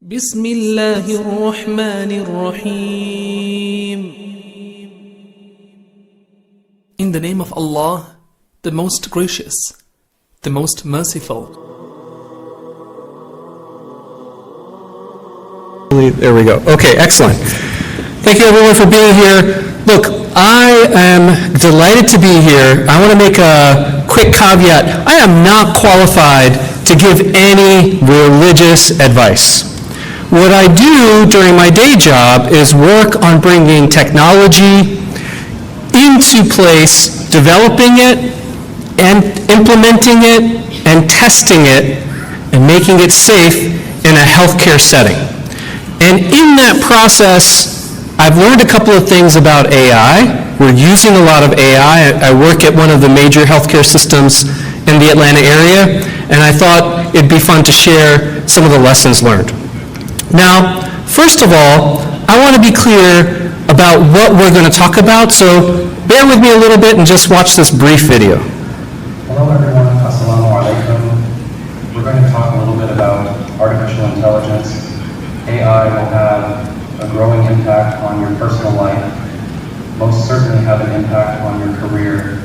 بسم الله الرحمن الرحيم. In the name of Allah, the most gracious, the most merciful. There we go. Okay, excellent. Thank you everyone for being here. Look, I am delighted to be here. I want to make a quick caveat. I am not qualified to give any religious advice. What I do during my day job is work on bringing technology into place, developing it, and implementing it, and testing it, and making it safe in a healthcare setting. And in that process, I've learned a couple of things about AI. We're using a lot of AI. I work at one of the major healthcare systems in the Atlanta area, and I thought it'd be fun to share some of the lessons learned. Now, first of all, I want to be clear about what we're going to talk about, so bear with me a little bit and just watch this brief video. Hello everyone, assalamu alaikum. We're going to talk a little bit about artificial intelligence. AI will have a growing impact on your personal life, most certainly have an impact on your career.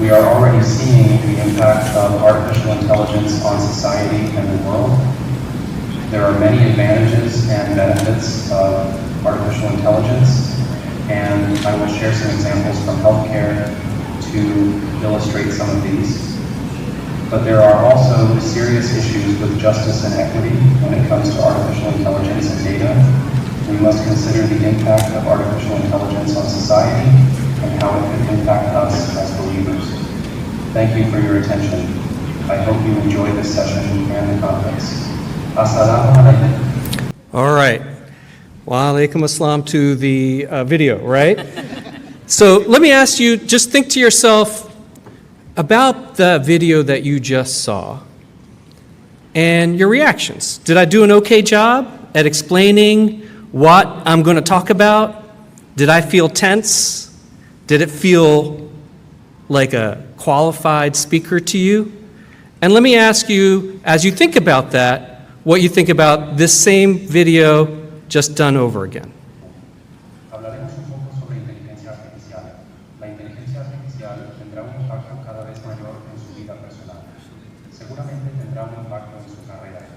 We are already seeing the impact of artificial intelligence on society and the world. There are many advantages and benefits of artificial intelligence, and I will share some examples from healthcare to illustrate some of these. But there are also serious issues with justice and equity when it comes to artificial intelligence and data. We must consider the impact of artificial intelligence on society and how it could impact us as believers. Thank you for your attention. I hope you enjoy this session and the conference. Assalamu alaikum. All right. Wa alaikum assalam to the video, right? So let me ask you, just think to yourself about the video that you just saw and your reactions. Did I do an okay job at explaining what I'm going to talk about? Did I feel tense? Did it feel like a qualified speaker to you? And let me ask you, as you think about that, what you think about this same video just done over again. Hablaremos un poco sobre inteligencia artificial. La inteligencia artificial tendrá un impacto cada vez mayor en su vida personal. Seguramente tendrá un impacto en su carrera.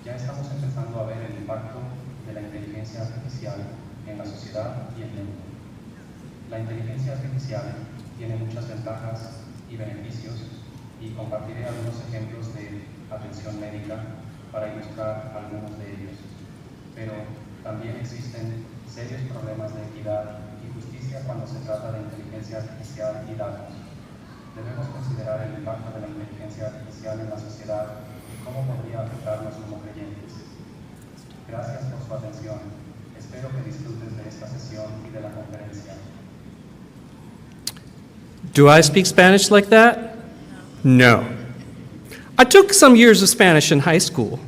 Ya estamos empezando a ver el impacto de la inteligencia artificial en la sociedad y en el mundo. La inteligencia artificial tiene muchas ventajas y beneficios, y compartiré algunos ejemplos de atención médica para ilustrar algunos de ellos. Pero también existen serios problemas de equidad y justicia cuando se trata de inteligencia artificial y datos. Debemos considerar el impacto de la inteligencia artificial en la sociedad y cómo podría afectarnos como creyentes. Gracias por su atención. Espero que disfrutes de esta sesión y de la conferencia. Do I speak Spanish like that? No. I took some years of Spanish in high school,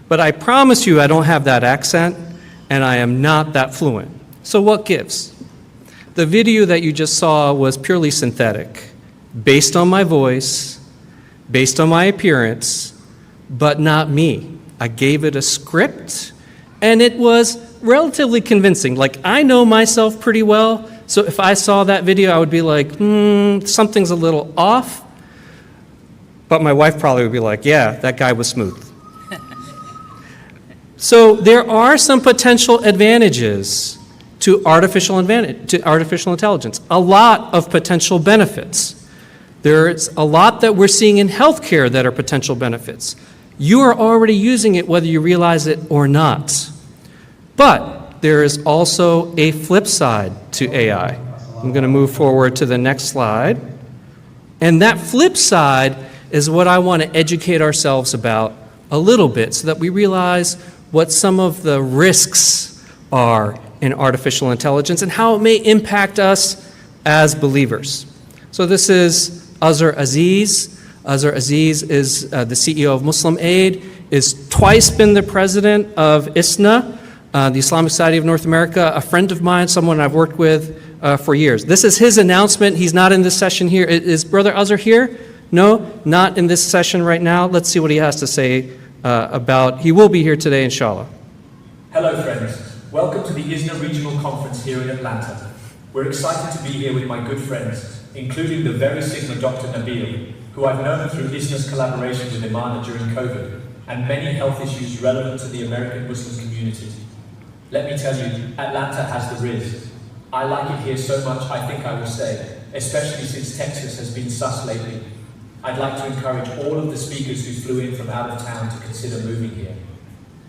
but I promise you I don't have that accent, and I am not that fluent. So what gives? The video that you just saw was purely synthetic, based on my voice, based on my appearance, but not me. I gave it a script, and it was relatively convincing. Like, I know myself pretty well, so if I saw that video, I would be like, something's a little off. But my wife probably would be like, yeah, that guy was smooth. So there are some potential advantages to artificial intelligence, a lot of potential benefits. There's a lot that we're seeing in healthcare that are potential benefits. You are already using it whether you realize it or not. But there is also a flip side to AI. I'm going to move forward to the next slide. And that flip side is what I want to educate ourselves about a little bit so that we realize what some of the risks are in artificial intelligence and how it may impact us as believers. So this is Azhar Aziz. Azhar Aziz is the CEO of Muslim Aid, is twice been the president of ISNA, the Islamic Society of North America, a friend of mine, someone I've worked with for years. This is his announcement. He's not in this session here. Is Brother Azhar here? No, not in this session right now. Let's see what he has to say he will be here today, inshallah. Hello friends, welcome to the ISNA Regional Conference here in Atlanta. We're excited to be here with my good friends, including the very Sigma Dr. Nabil, who I've known through ISNA's collaboration with Imana during COVID, and many health issues relevant to the American Muslim community. Let me tell you, Atlanta has the Riz. I like it here so much I think I will stay, especially since Texas has been sus lately. I'd like to encourage all of the speakers who flew in from out of town to consider moving here.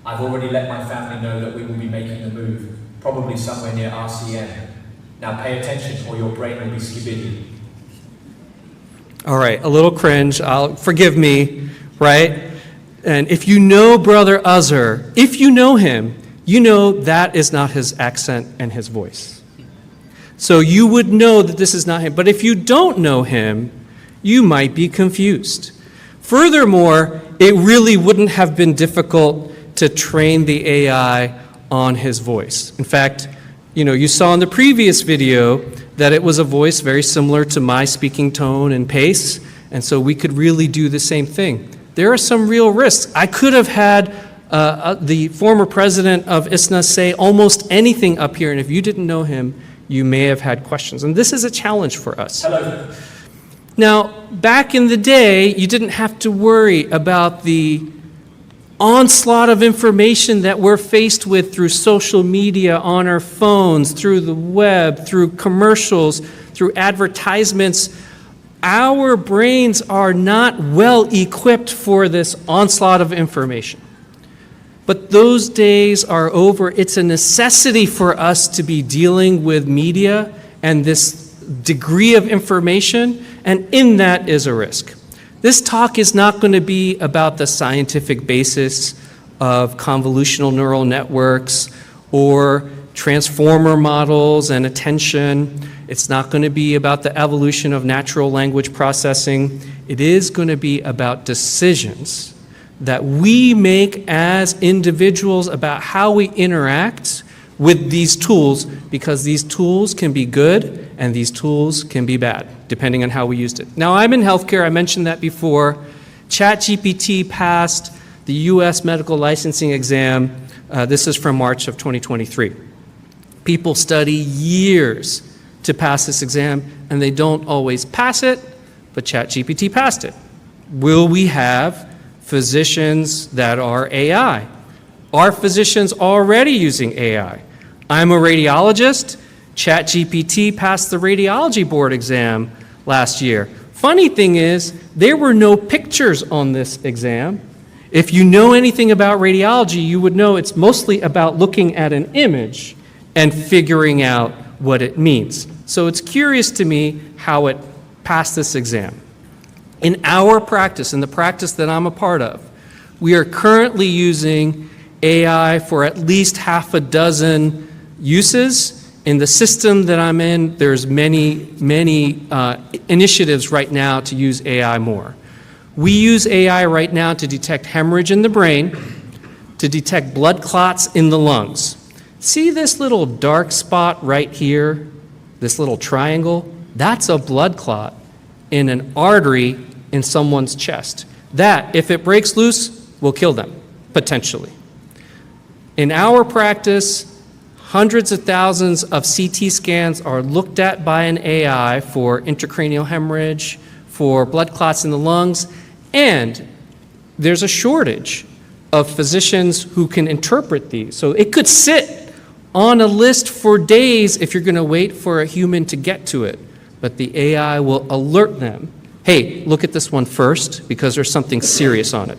I've already let my family know that we will be making a move, probably somewhere near RCN. Now pay attention or your brain will be skibidi. All right, a little cringe, forgive me, right? And if you know Brother Azhar, if you know him, you know that is not his accent and his voice. So you would know that this is not him. But if you don't know him, you might be confused. Furthermore, it really wouldn't have been difficult to train the AI on his voice. In fact, you saw in the previous video that it was a voice very similar to my speaking tone and pace, and so we could really do the same thing. There are some real risks. I could have had the former president of ISNA say almost anything up here, and if you didn't know him, you may have had questions. And this is a challenge for us. Hello. Now, back in the day, you didn't have to worry about the onslaught of information that we're faced with through social media, on our phones, through the web, through commercials, through advertisements. Our brains are not well equipped for this onslaught of information. But those days are over. It's a necessity for us to be dealing with media and this degree of information, and in that is a risk. This talk is not going to be about the scientific basis of convolutional neural networks or transformer models and attention. It's not going to be about the evolution of natural language processing. It is going to be about decisions that we make as individuals about how we interact with these tools, because these tools can be good and these tools can be bad, depending on how we used it. Now, I'm in healthcare, I mentioned that before. ChatGPT passed the US medical licensing exam. This is from March of 2023. People study years to pass this exam, and they don't always pass it, but ChatGPT passed it. Will we have physicians that are AI? Are physicians already using AI? I'm a radiologist. ChatGPT passed the radiology board exam last year. Funny thing is, there were no pictures on this exam. If you know anything about radiology, you would know it's mostly about looking at an image and figuring out what it means. So it's curious to me how it passed this exam. In our practice, in the practice that I'm a part of, we are currently using AI for at least half a dozen uses. In the system that I'm in, there's many initiatives right now to use AI more. We use AI right now to detect hemorrhage in the brain, to detect blood clots in the lungs. See this little dark spot right here, this little triangle? That's a blood clot in an artery in someone's chest. That, if it breaks loose, will kill them, potentially. In our practice, hundreds of thousands of CT scans are looked at by an AI for intracranial hemorrhage, for blood clots in the lungs, and there's a shortage of physicians who can interpret these. So it could sit on a list for days if you're going to wait for a human to get to it, but the AI will alert them. Hey, look at this one first because there's something serious on it.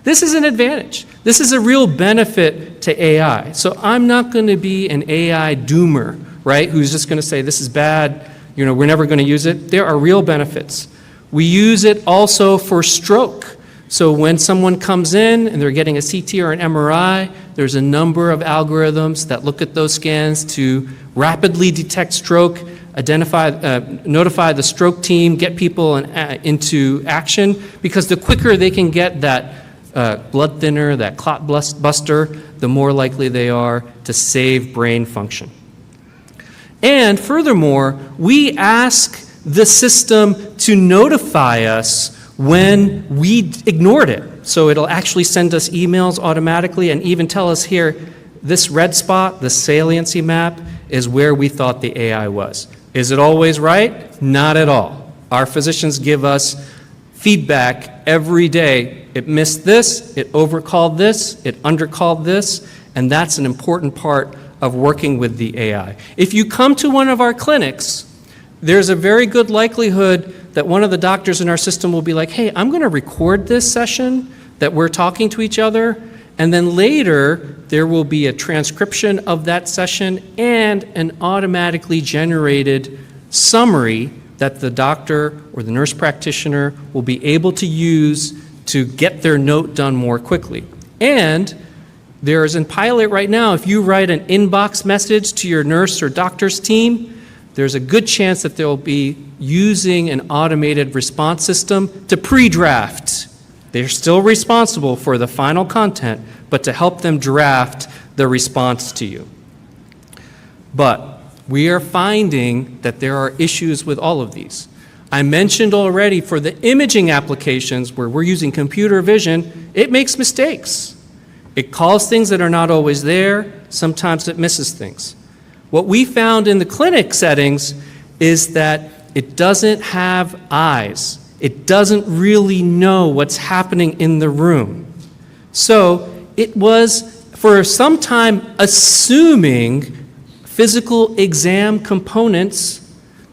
This is an advantage. This is a real benefit to AI. So I'm not going to be an AI doomer, right, who's just going to say this is bad, we're never going to use it. There are real benefits. We use it also for stroke. So when someone comes in and they're getting a CT or an MRI, there's a number of algorithms that look at those scans to rapidly detect stroke, notify the stroke team, get people into action, because the quicker they can get that blood thinner, that clot buster, the more likely they are to save brain function. And furthermore, we ask the system to notify us when we ignored it. So it'll actually send us emails automatically and even tell us here, this red spot, the saliency map, is where we thought the AI was. Is it always right? Not at all. Our physicians give us feedback every day. It missed this, it overcalled this, it undercalled this, and that's an important part of working with the AI. If you come to one of our clinics, there's a very good likelihood that one of the doctors in our system will be like, hey, I'm going to record this session that we're talking to each other, and then later there will be a transcription of that session and an automatically generated summary that the doctor or the nurse practitioner will be able to use to get their note done more quickly. And there is in pilot right now, if you write an inbox message to your nurse or doctor's team, there's a good chance that they'll be using an automated response system to pre-draft. They're still responsible for the final content, but to help them draft the response to you. But we are finding that there are issues with all of these. I mentioned already for the imaging applications where we're using computer vision, it makes mistakes. It calls things that are not always there. Sometimes it misses things. What we found in the clinic settings is that it doesn't have eyes. It doesn't really know what's happening in the room. So it was, for some time, assuming physical exam components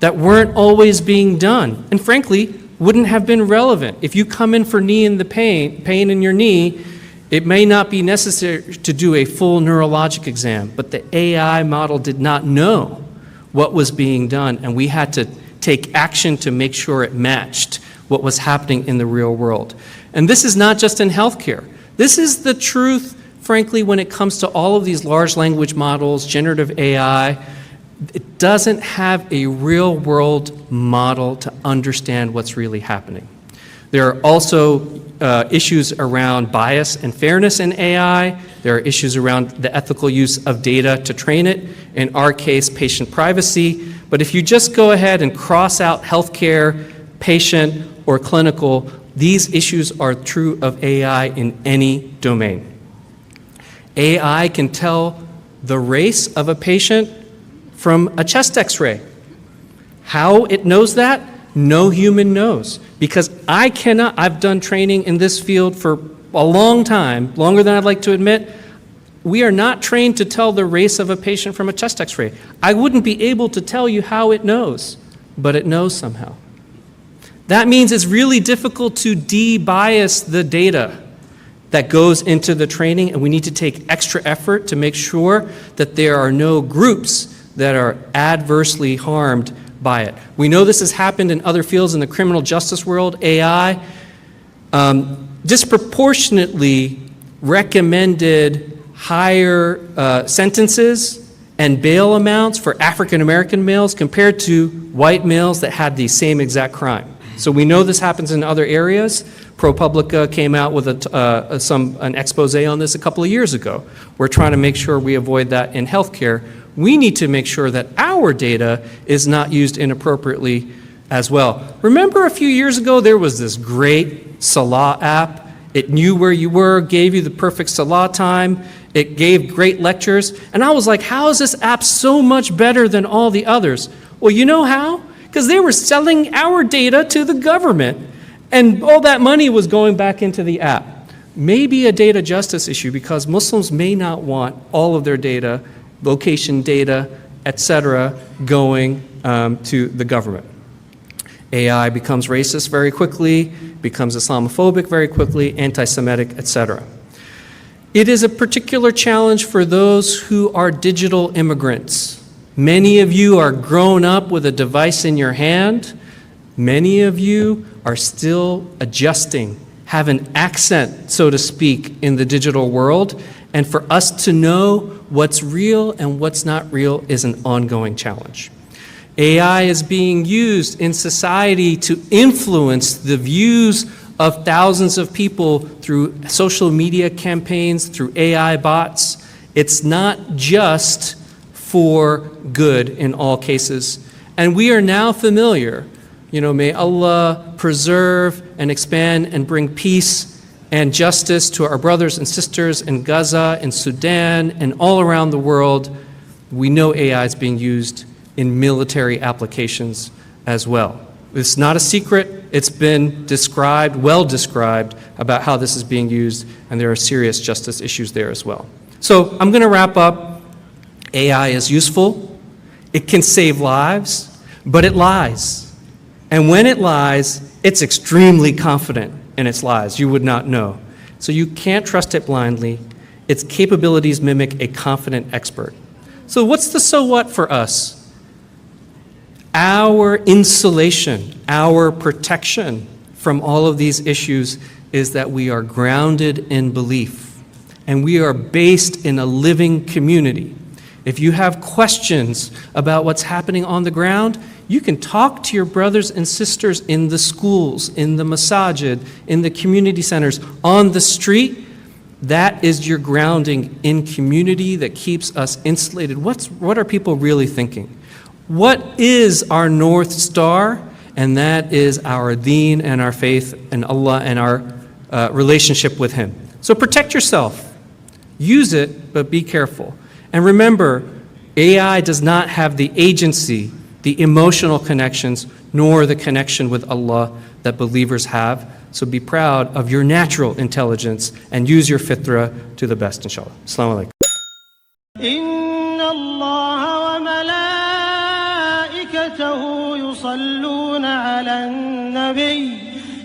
that weren't always being done, and frankly, wouldn't have been relevant. If you come in for pain in your knee, it may not be necessary to do a full neurologic exam, but the AI model did not know what was being done, and we had to take action to make sure it matched what was happening in the real world. And this is not just in healthcare. This is the truth, frankly, when it comes to all of these large language models, generative AI. It doesn't have a real world model to understand what's really happening. There are also issues around bias and fairness in AI. There are issues around the ethical use of data to train it. In our case, patient privacy. But if you just go ahead and cross out healthcare, patient, or clinical, these issues are true of AI in any domain. AI can tell the race of a patient from a chest x-ray. How it knows that? No human knows. Because I cannot, I've done training in this field for a long time, longer than I'd like to admit. We are not trained to tell the race of a patient from a chest x-ray. I wouldn't be able to tell you how it knows, but it knows somehow. That means it's really difficult to de-bias the data that goes into the training, and we need to take extra effort to make sure that there are no groups that are adversely harmed by it. We know this has happened in other fields in the criminal justice world. AI disproportionately recommended higher sentences and bail amounts for African American males compared to white males that had the same exact crime. So we know this happens in other areas. ProPublica came out with an expose on this a couple of years ago. We're trying to make sure we avoid that in healthcare. We need to make sure that our data is not used inappropriately as well. Remember a few years ago there was this great Salah app. It knew where you were, gave you the perfect Salah time. It gave great lectures. And I was like, how is this app so much better than all the others? Well, you know how? Because they were selling our data to the government, and all that money was going back into the app. Maybe a data justice issue, because Muslims may not want all of their data, location data, etc., going to the government. AI becomes racist very quickly, becomes Islamophobic very quickly, anti-Semitic, etc. It is a particular challenge for those who are digital immigrants. Many of you are grown up with a device in your hand. Many of you are still adjusting, have an accent, so to speak, in the digital world. And for us to know what's real and what's not real is an ongoing challenge. AI is being used in society to influence the views of thousands of people through social media campaigns, through AI bots. It's not just for good in all cases. And we are now familiar, may Allah preserve and expand and bring peace and justice to our brothers and sisters in Gaza, in Sudan, and all around the world, we know AI is being used in military applications as well. It's not a secret. It's been described, well described, about how this is being used, and there are serious justice issues there as well. So I'm going to wrap up. AI is useful. It can save lives, but it lies. And when it lies, it's extremely confident in its lies. You would not know. So you can't trust it blindly. Its capabilities mimic a confident expert. So what's the so what for us? Our insulation, our protection from all of these issues is that we are grounded in belief, and we are based in a living community. If you have questions about what's happening on the ground, you can talk to your brothers and sisters in the schools, in the masajid, in the community centers, on the street. That is your grounding in community that keeps us insulated. What are people really thinking? What is our North Star? And that is our deen and our faith in Allah and our relationship with Him. So protect yourself. Use it, but be careful. And remember, AI does not have the agency, the emotional connections, nor the connection with Allah that believers have. So be proud of your natural intelligence and use your fitrah to the best, inshallah. Assalamu alaikum. يصلون على النبي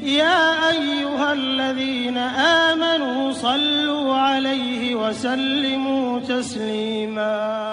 يا أيها الذين آمنوا صلوا عليه وسلموا تسليما